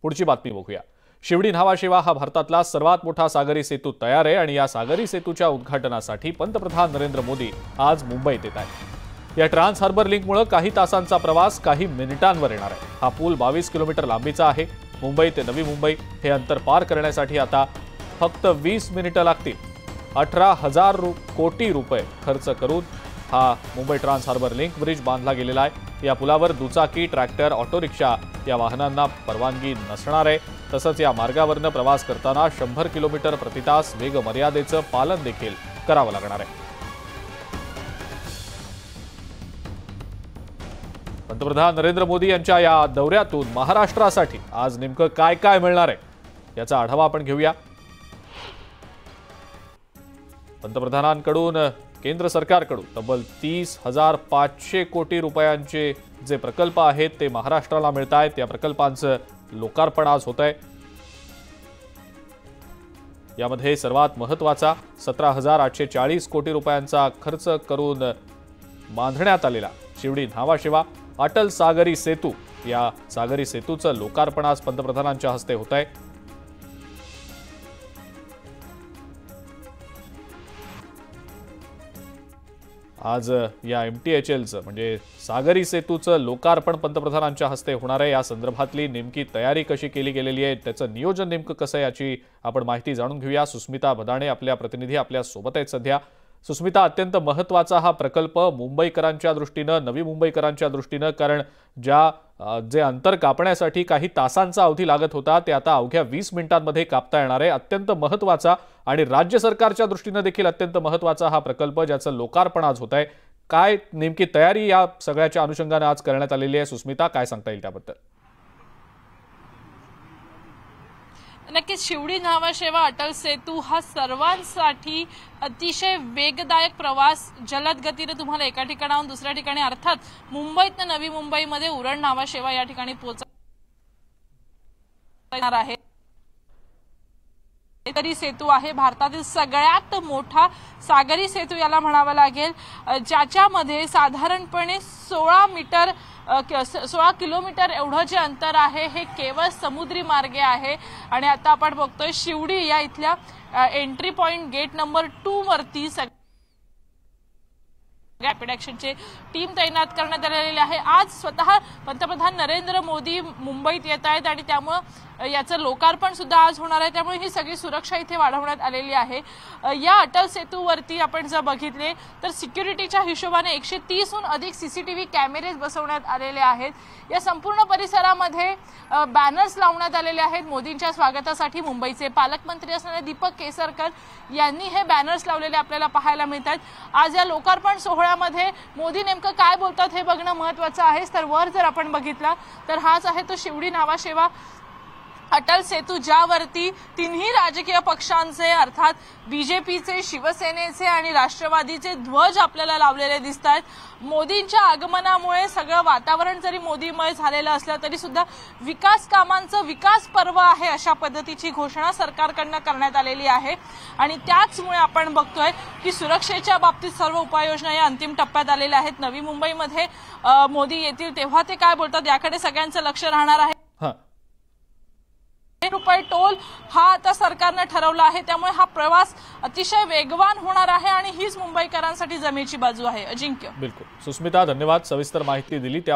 पुढची बातमी बघूया। शिवडी न्हावाशेवा हा भारतातला सर्वात मोठा सागरी सेतू तयार आहे आणि या सागरी सेतूच्या उद्घाटनासाठी पंतप्रधान नरेंद्र मोदी आज मुंबईत येत आहेत। या ट्रान्स हार्बर लिंकमुळे काही तासांचा प्रवास काही मिनिटांवर येणार आहे। हा पूल 22 किलोमीटर लांबीचा आहे। मुंबई ते नवी मुंबई हे अंतर पार करण्यासाठी आता फक्त 20 मिनिटे लागतील। 18,000 कोटी रुपये खर्च करून हा Mumbai Trans Harbour Link bridge बांधला गेलेला आहे। या पुलावर दुचाकी, ट्रॅक्टर, ऑटो रिक्षा या वाहनांना परवानगी नसणार आहे। तसंच या मार्गावरनं प्रवास करताना 100 किलोमीटर प्रति तास वेग मर्यादेचं पालन देखील करावं लागणार आहे। पंतप्रधान नरेंद्र मोदी यांच्या या दौऱ्यातून महाराष्ट्रासाठी आज नेमकं काय काय मिळणार आहे याचा आढावा आपण घेऊया। पंतप्रधानांकडून केंद्र सरकारकडून तब्बल 30,500 कोटी रुपयांचे जे प्रकल्प आहेत ते महाराष्ट्राला मिळत आहेत। या प्रकल्पांचं लोकार्पण आज होत आहे। यामध्ये सर्वात महत्त्वाचा 17,840 कोटी रुपयांचा खर्च करून बांधण्यात आलेला शिवडी न्हावाशेवा अटल सागरी सेतू, या सागरी सेतूचं लोकार्पण आज पंतप्रधानांच्या हस्ते होत आहे। आज या MTHLचं म्हणजे सागरी सेतूचं लोकार्पण पंतप्रधानांच्या हस्ते होणार आहे। या संदर्भातली नेमकी तयारी कशी केली गेलेली आहे, त्याचं नियोजन नेमकं कसं आहे याची आपण माहिती जाणून घेऊया। सुस्मिता भदाणे आपल्या प्रतिनिधी आपल्या सोबत आहेत सध्या। सुस्मिता, अत्यंत महत्त्वाचा हा प्रकल्प मुंबईकरांच्या दृष्टीनं, नवी मुंबईकरांच्या दृष्टीनं, कारण जे अंतर कापण्यासाठी काही तासांचा अवधी लागत होता ते आता अवघ्या 20 मिनिटांमध्ये कापता येणार आहे। अत्यंत महत्त्वाचा आणि राज्य सरकारच्या दृष्टीनं देखील अत्यंत महत्त्वाचा हा प्रकल्प ज्याचं लोकार्पण आज होत आहे। काय नेमकी तयारी या सगळ्याच्या अनुषंगाने आज करण्यात आलेली आहे सुस्मिता, काय सांगता येईल त्याबद्दल? नक्कीच शिवडी न्हावाशेवा अटल सेतू हा सर्वांसाठी अतिशय वेगदायक प्रवास जलद गतीने तुम्हाला एका ठिकाणाहून दुसऱ्या ठिकाणी अर्थात मुंबईत नवी मुंबईमध्ये उरण न्हावाशेवा या ठिकाणी पोहोचणार आहे। तरी सेतू आहे भारतातील सगळ्यात मोठा सागरी सेतू याला म्हणावा लागेल, ज्याच्यामध्ये साधारणपणे 16 किलोमीटर एवढं जे अंतर आहे हे केवळ समुद्री मार्गे आहे। आणि आता आपण बघतोय शिवडी या इथल्या एंट्री पॉइंट गेट नंबर 2 वरती रॅपिड ॲक्शनची टीम तैनात करण्यात आलेली आहे। आज स्वतः पंतप्रधान नरेंद्र मोदी मुंबईत येत आहेत आणि त्यामुळे याचं लोकार्पण सुद्धा आज होणार आहे। त्यामुळे ही सगळी सुरक्षा इथे वाढवण्यात आलेली आहे। या अटल सेतूवरती आपण जर बघितले तर सिक्युरिटीच्या हिशोबाने 130हून अधिक CCTV कॅमेरेज बसवण्यात आलेले आहेत। या संपूर्ण परिसरामध्ये बॅनर्स लावण्यात आलेले आहेत मोदींच्या स्वागतासाठी। मुंबईचे पालकमंत्री असणारे दीपक केसरकर यांनी हे बॅनर्स लावलेले आपल्याला पाहायला मिळतात। आज या लोकार्पण सोहळ्यामध्ये मोदी नेमकं काय बोलतात हे बघणं महत्त्वाचं आहे। तर वर जर आपण बघितला तर हाच आहे तो शिवडी न्हावाशेवा अटल सेतू, ज्यावरती तिन्ही राजकीय पक्षांचे अर्थात BJPचे, शिवसेनेचे आणि राष्ट्रवादीचे ध्वज आपल्याला लावलेले दिसत आहेत। मोदींच्या आगमनामुळे सगळं वातावरण जरी मोदीमय झालेलं असलं तरी सुद्धा विकास कामांचं विकास पर्व आहे अशा पद्धतीची घोषणा सरकारकडून करण्यात आलेली आहे। आणि त्याचमुळे आपण बघतोय की सुरक्षेच्या बाबतीत सर्व उपाययोजना या अंतिम टप्प्यात आलेल्या आहेत। नवी मुंबईमध्ये मोदी येतील तेव्हा ते काय बोलतात याकडे सगळ्यांचं लक्ष राहणार आहे। रुपये टोल हा आता सरकारने ठरवला आहे, त्यामुळे हा प्रवास अतिशय वेगवान होणार आहे आणि हीच मुंबईकरांसाठी जमेची बाजू आहे। अजिंक्य, बिलकुल सुस्मिता, धन्यवाद, सविस्तर माहिती दिली त्या